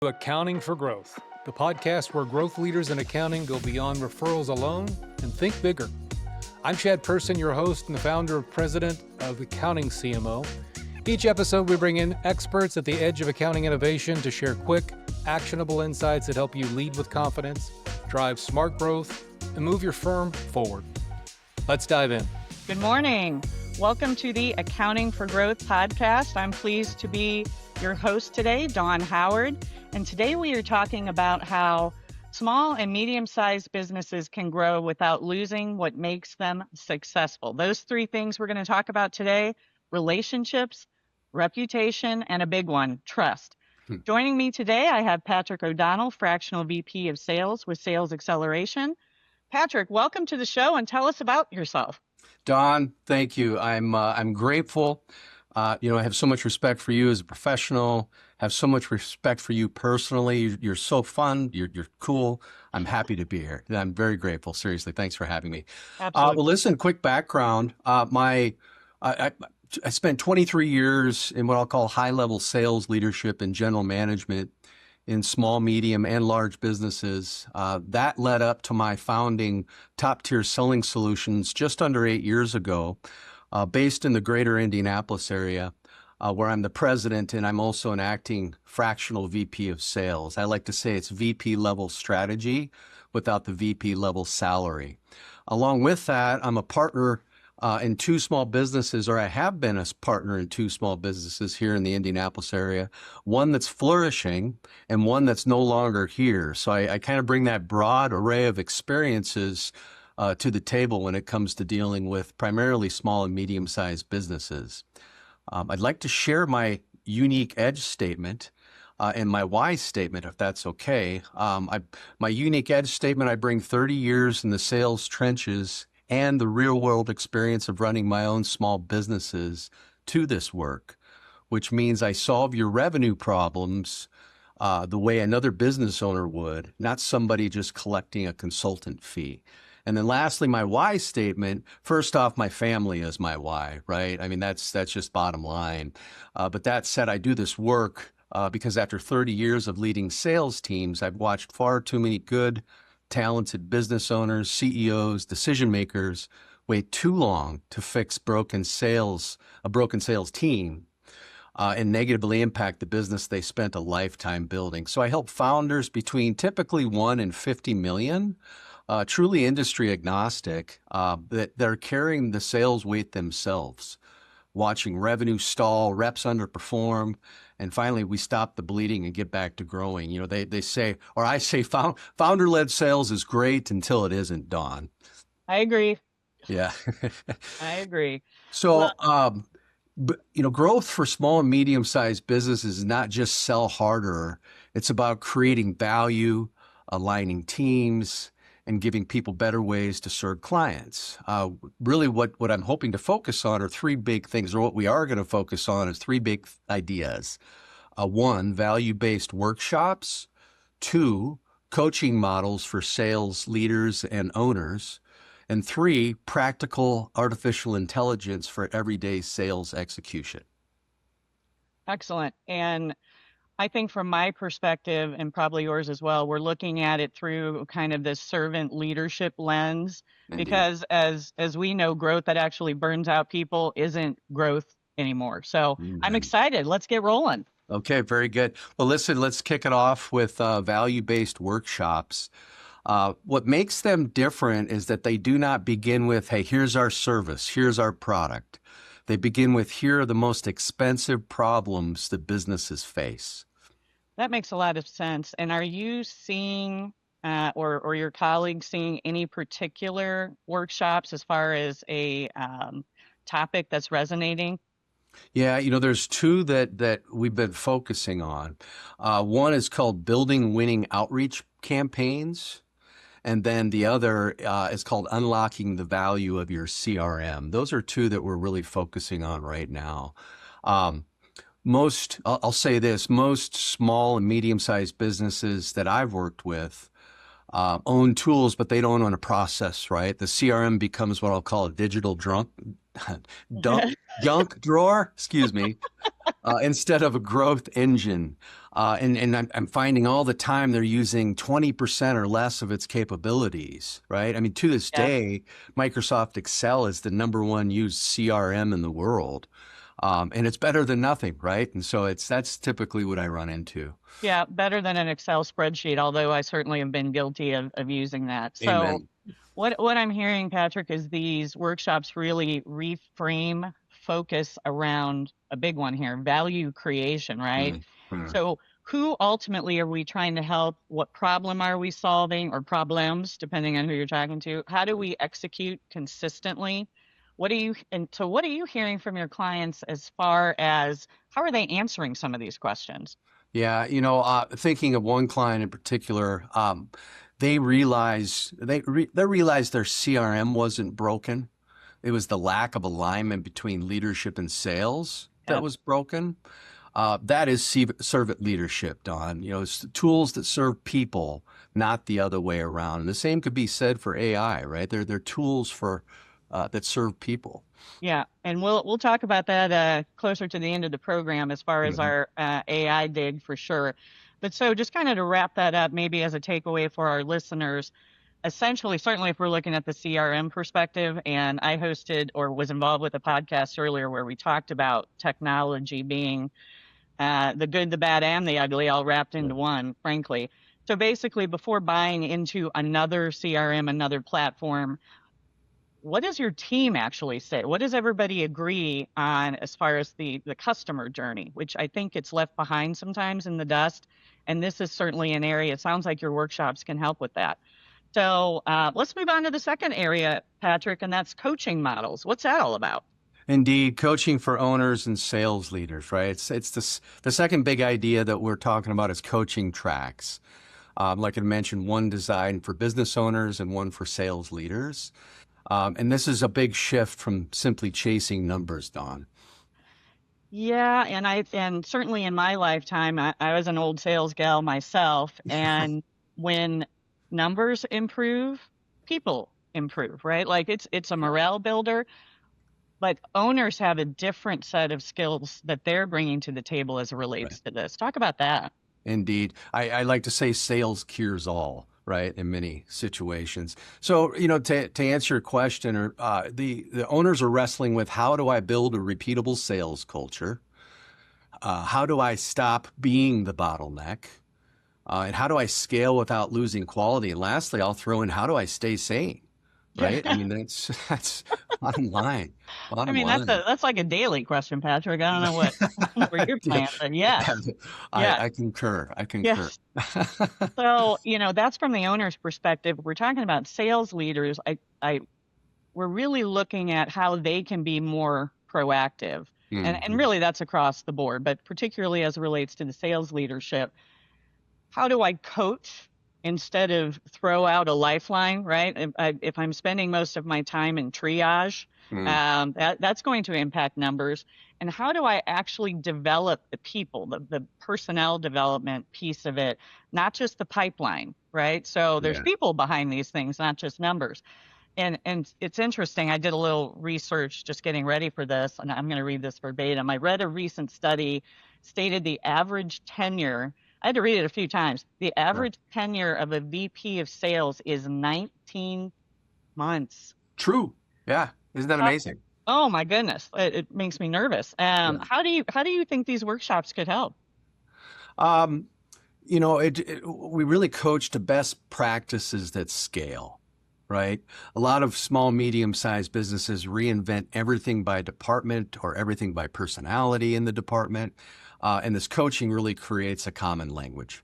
Accounting for Growth, the podcast where growth leaders in accounting go beyond referrals alone and think bigger. I'm Chad Person, your host and the founder and president of AccountingCMO. Each episode, we bring in experts at the edge of accounting innovation to share quick, actionable insights that help you lead with confidence, drive smart growth, and move your firm forward. Let's dive in. Good morning. Welcome to the Accounting for Growth podcast. I'm pleased to be your host today, Dawn Howard. And today we are talking about how small and medium-sized businesses can grow without losing what makes them successful. Those three things we're going to talk about today: relationships, reputation, and a big one, trust. Joining me today, I have Patrick O'Donnell, fractional VP of Sales with Sales Acceleration. Patrick, welcome to the show and tell us about yourself. Dawn, thank you. I'm grateful. I have so much respect for you as a professional, have so much respect for you personally. You're so fun. You're cool. I'm happy to be here. I'm very grateful. Seriously. Thanks for having me. Absolutely. Well, listen, quick background. I spent 23 years in what I'll call high-level sales leadership and general management in small, medium, and large businesses. That led up to my founding Top-Tier Selling Solutions just under 8 years ago, based in the greater Indianapolis area, where I'm the president and I'm also an acting fractional VP of sales. I like to say it's VP level strategy without the VP level salary. Along with that, I'm a partner in two small businesses, or I have been a partner in two small businesses here in the Indianapolis area, one that's flourishing and one that's no longer here. So I kind of bring that broad array of experiences to the table when it comes to dealing with primarily small and medium-sized businesses. I'd like to share my unique edge statement and my why statement, if that's okay. My unique edge statement: I bring 30 years in the sales trenches and the real-world experience of running my own small businesses to this work, which means I solve your revenue problems the way another business owner would, not somebody just collecting a consultant fee. And then lastly, my why statement: first off, my family is my why, right? I mean, that's just bottom line. But that said, I do this work because after 30 years of leading sales teams, I've watched far too many good, talented business owners, CEOs, decision makers wait too long to fix a broken sales team and negatively impact the business they spent a lifetime building. So I help founders between typically 1 and 50 million, truly industry agnostic, that they're carrying the sales weight themselves, watching revenue stall, reps underperform, and finally we stop the bleeding and get back to growing. They say, or I say, founder-led sales is great until it isn't, Dawn. I agree. Yeah. I agree. So, growth for small and medium-sized businesses is not just sell harder. It's about creating value, aligning teams, and giving people better ways to serve clients. Really what I'm hoping to focus on are three big things, or what we are going to focus on is three big ideas. One, value-based workshops. Two, coaching models for sales leaders and owners. And three, practical artificial intelligence for everyday sales execution. Excellent. And I think from my perspective, and probably yours as well, we're looking at it through kind of this servant leadership lens. Indeed. Because as we know, growth that actually burns out people isn't growth anymore. So I'm excited. Let's get rolling. Okay, very good. Well, listen, let's kick it off with value-based workshops. What makes them different is that they do not begin with, hey, here's our service, here's our product. They begin with, here are the most expensive problems that businesses face. That makes a lot of sense. And are you seeing or your colleagues seeing any particular workshops as far as a topic that's resonating? Yeah, there's two that we've been focusing on. One is called Building Winning Outreach Campaigns. And then the other is called Unlocking the Value of Your CRM. Those are two that we're really focusing on right now. I'll say this, most small and medium-sized businesses that I've worked with own tools, but they don't own a process, right? The CRM becomes what I'll call a digital junk drawer, instead of a growth engine. And I'm finding all the time they're using 20% or less of its capabilities, right? I mean, to this Yeah. day, Microsoft Excel is the number one used CRM in the world. And it's better than nothing, right? And so that's typically what I run into. Yeah, better than an Excel spreadsheet, although I certainly have been guilty of using that. So Amen. what I'm hearing, Patrick, is these workshops really reframe focus around a big one here, value creation, right? Mhm. So who ultimately are we trying to help? What problem are we solving, or problems, depending on who you're talking to? How do we execute consistently? What are you hearing from your clients as far as how are they answering some of these questions? Yeah, thinking of one client in particular, they realized their CRM wasn't broken. It was the lack of alignment between leadership and sales that Yep. was broken. That is servant leadership, Don. It's the tools that serve people, not the other way around. And the same could be said for AI, right? They're tools for that serve people. Yeah, and we'll talk about that closer to the end of the program as far as Mhm. our AI dig for sure. But so just kind of to wrap that up, maybe as a takeaway for our listeners, essentially, certainly if we're looking at the CRM perspective, and I hosted or was involved with a podcast earlier where we talked about technology being the good, the bad, and the ugly, all wrapped into one, frankly. So basically, before buying into another CRM, another platform, what does your team actually say? What does everybody agree on as far as the customer journey, which I think gets left behind sometimes in the dust? And this is certainly an area, it sounds like your workshops can help with that. So let's move on to the second area, Patrick, and that's coaching models. What's that all about? Indeed, coaching for owners and sales leaders, right? It's the second big idea that we're talking about is coaching tracks. Like I mentioned, one designed for business owners and one for sales leaders. And this is a big shift from simply chasing numbers, Don. Yeah, and certainly in my lifetime, I was an old sales gal myself, and when numbers improve, people improve, right? Like it's a morale builder, but owners have a different set of skills that they're bringing to the table as it Right. relates to this. Talk about that. Indeed. I like to say sales cures all, right, in many situations. So, to answer your question, the owners are wrestling with how do I build a repeatable sales culture? How do I stop being the bottleneck? And how do I scale without losing quality? And lastly, I'll throw in how do I stay sane? Right? I Yeah. mean, that's bottom line. I Bottom mean, line. that's like a daily question, Patrick. I don't know what where you're Yeah, playing, but yes. Yes. I concur. I concur. Yes. So, that's from the owner's perspective. We're talking about sales leaders. We're really looking at how they can be more proactive. And Mhm. really that's across the board, but particularly as it relates to the sales leadership. How do I coach instead of throw out a lifeline, right? If I'm spending most of my time in triage, Mm. that's going to impact numbers. And how do I actually develop the people, the personnel development piece of it, not just the pipeline, right? So there's Yeah. people behind these things, not just numbers. And it's interesting. I did a little research just getting ready for this, and I'm going to read this verbatim. I read a recent study stated the average tenure. I had to read it a few times. The Sure. average tenure of a VP of sales is 19 months. True. Yeah. Isn't that How, amazing? oh my goodness, it makes me nervous. Yeah. How do you think these workshops could help? Um, we really coach to best practices that scale, right? A lot of small, medium-sized businesses reinvent everything by department or everything by personality in the department. And this coaching really creates a common language.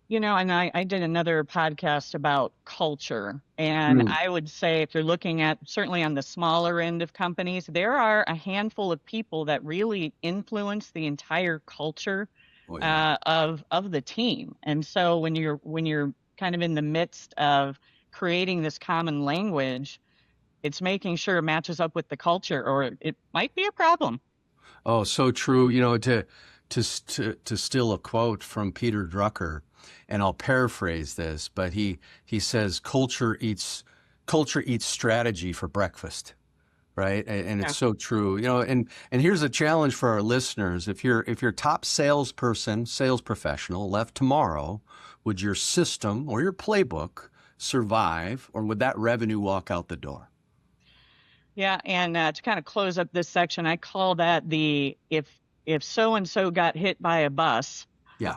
And I did another podcast about culture. And Mm. I would say, if you're looking at certainly on the smaller end of companies, there are a handful of people that really influence the entire culture Oh, yeah. of the team. And so when you're kind of in the midst of creating this common language, it's making sure it matches up with the culture, or it might be a problem. Oh, so true. To steal a quote from Peter Drucker, and I'll paraphrase this, but he says culture eats strategy for breakfast, right? And Yeah. it's so true. And here's a challenge for our listeners. If your top salesperson, sales professional left tomorrow, would your system or your playbook survive, or would that revenue walk out the door? Yeah, and to kind of close up this section, I call that the if so and so got hit by a bus, Yeah.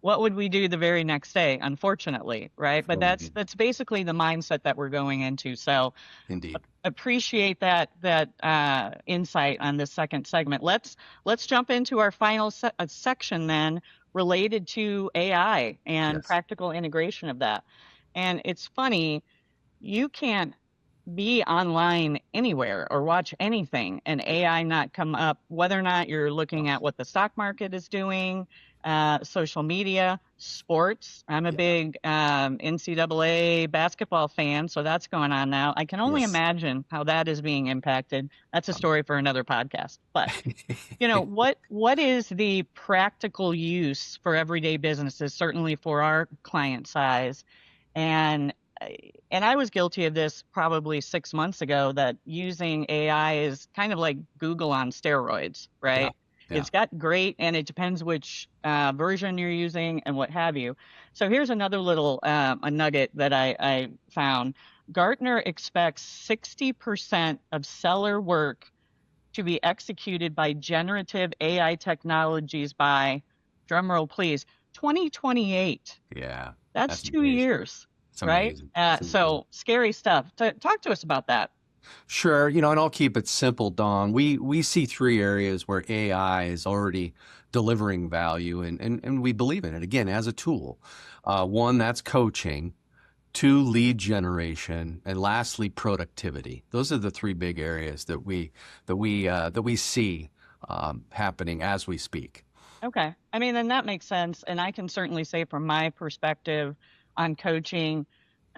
what would we do the very next day? Unfortunately, right? But Right. that's basically the mindset that we're going into. So Indeed. appreciate that insight on this second segment. Let's jump into our final section then, related to AI and Yes. practical integration of that. And it's funny, you can't be online anywhere or watch anything and AI not come up, whether or not you're looking at what the stock market is doing, social media, sports. I'm a Yeah. big NCAA basketball fan, so that's going on now. I can only Yes. imagine how that is being impacted. That's a story for another podcast. But what is the practical use for everyday businesses, certainly for our client size? And and I was guilty of this probably 6 months ago, that using AI is kind of like Google on steroids, Yeah. right? Yeah. It's got great, and it depends which version you're using and what have you. So here's another little a nugget that I found. Gartner expects 60% of seller work to be executed by generative AI technologies by, drumroll please, 2028. Yeah. That's That's 2 amazing. years, It's right? amazing. It's amazing. So scary stuff. Talk to us about that. Sure, and I'll keep it simple, Don. We see three areas where AI is already delivering value, and we believe in it again as a tool. One, that's coaching. Two, lead generation, and lastly, productivity. Those are the three big areas that we see happening as we speak. Okay. I mean, then that makes sense. And I can certainly say from my perspective on coaching,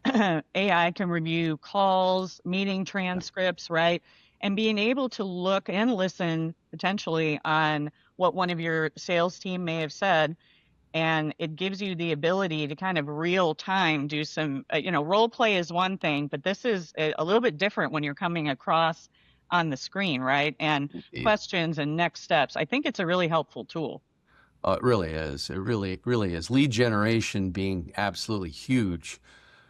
AI can review calls, meeting Yeah. transcripts, right? And being able to look and listen potentially on what one of your sales team may have said. And it gives you the ability to kind of real time do some, role play is one thing, but this is a little bit different when you're coming across on the screen, right? And Indeed. questions and next steps. I think it's a really helpful tool. It really is. It really is. Lead generation being absolutely huge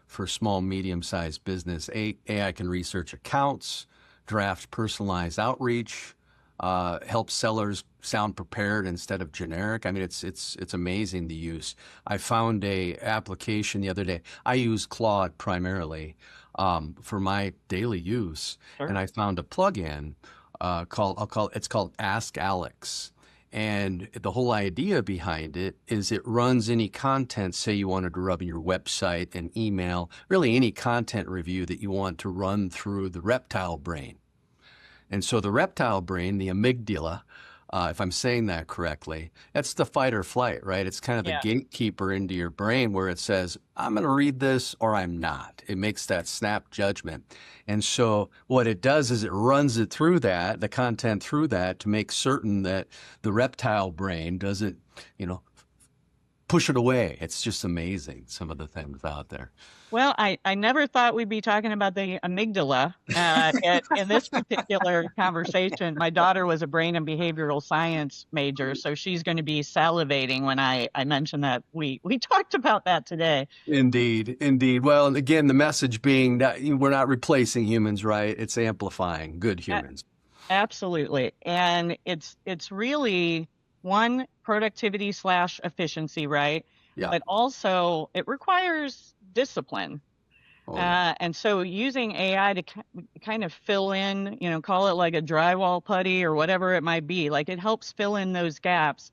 for small, medium-sized business. AI can research accounts, draft personalized outreach, help sellers sound prepared instead of generic. I mean, it's amazing, the use. I found a application the other day. I use Claude primarily for my daily use, and Sure. I found a plugin it's called Ask Alex. And the whole idea behind it is it runs any content, say you wanted to run your website, an email, really any content review that you want to run through the reptile brain. And so the reptile brain, the amygdala, if I'm saying that correctly, that's the fight or flight, right? It's kind of the Yeah. gatekeeper into your brain where it says, I'm going to read this or I'm not. It makes that snap judgment. And so what it does is it runs it through that, the content through that, to make certain that the reptile brain doesn't, push it away. It's just amazing, some of the things out there. Well, I never thought we'd be talking about the amygdala in this particular conversation. My daughter was a brain and behavioral science major, so she's going to be salivating when I mentioned that we talked about that today. Indeed, indeed. Well, and again, the message being that we're not replacing humans, right? It's amplifying good humans. Absolutely. And it's really one, productivity / efficiency, right? Yeah. But also it requires discipline. Oh, yeah. And so using AI to kind of fill in, call it like a drywall putty or whatever it might be, like it helps fill in those gaps,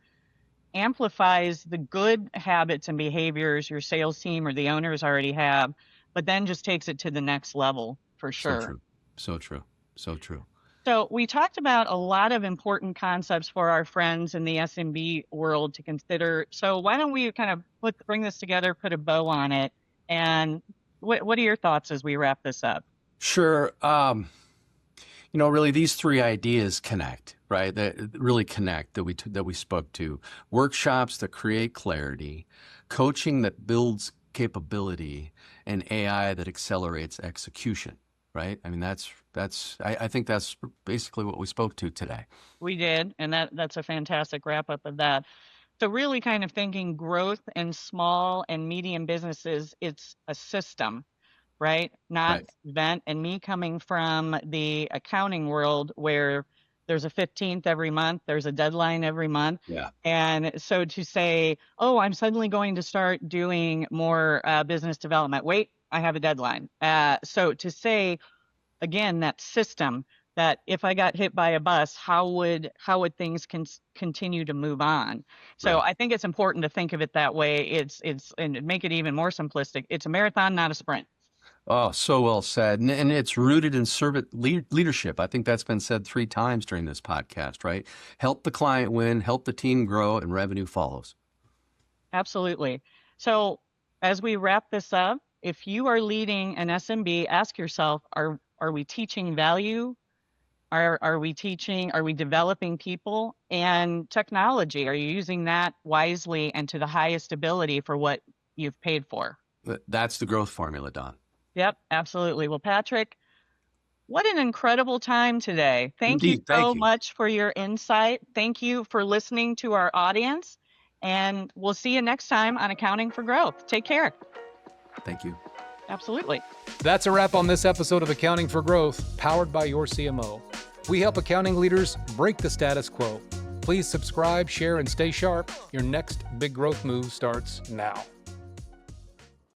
amplifies the good habits and behaviors your sales team or the owners already have, but then just takes it to the next level for So sure. true. So true. So true. So we talked about a lot of important concepts for our friends in the SMB world to consider. So why don't we kind of bring this together, put a bow on it, and what are your thoughts as we wrap this up? Sure. Really, these three ideas connect, right? That really connect that we spoke to. Workshops that create clarity, coaching that builds capability, and AI that accelerates execution. right? I mean, I think that's basically what we spoke to today. We did, and that's a fantastic wrap up of that. So really kind of thinking growth in small and medium businesses, it's a system, right? Not Right. event. And me coming from the accounting world where there's a 15th every month, there's a deadline every month. Yeah. And so to say, oh, I'm suddenly going to start doing more business development. Wait, I have a deadline. So to say, again, that system, that if I got hit by a bus, how would things continue to move on? So Right. I think it's important to think of it that way. It's and make it even more simplistic. It's a marathon, not a sprint. Oh, so well said. And it's rooted in servant leadership. I think that's been said 3 times during this podcast, right? Help the client win, help the team grow, and revenue follows. Absolutely. So as we wrap this up, if you are leading an SMB, ask yourself, are we teaching value? Are we developing people and technology? Are you using that wisely and to the highest ability for what you've paid for? That's the growth formula, Don. Yep, absolutely. Well, Patrick, what an incredible time today. Thank you Indeed. Thank so you. much for your insight. Thank you for listening to our audience. And we'll see you next time on Accounting for Growth. Take care. Thank you. Absolutely. That's a wrap on this episode of Accounting for Growth, powered by your CMO. We help accounting leaders break the status quo. Please subscribe, share, and stay sharp. Your next big growth move starts now.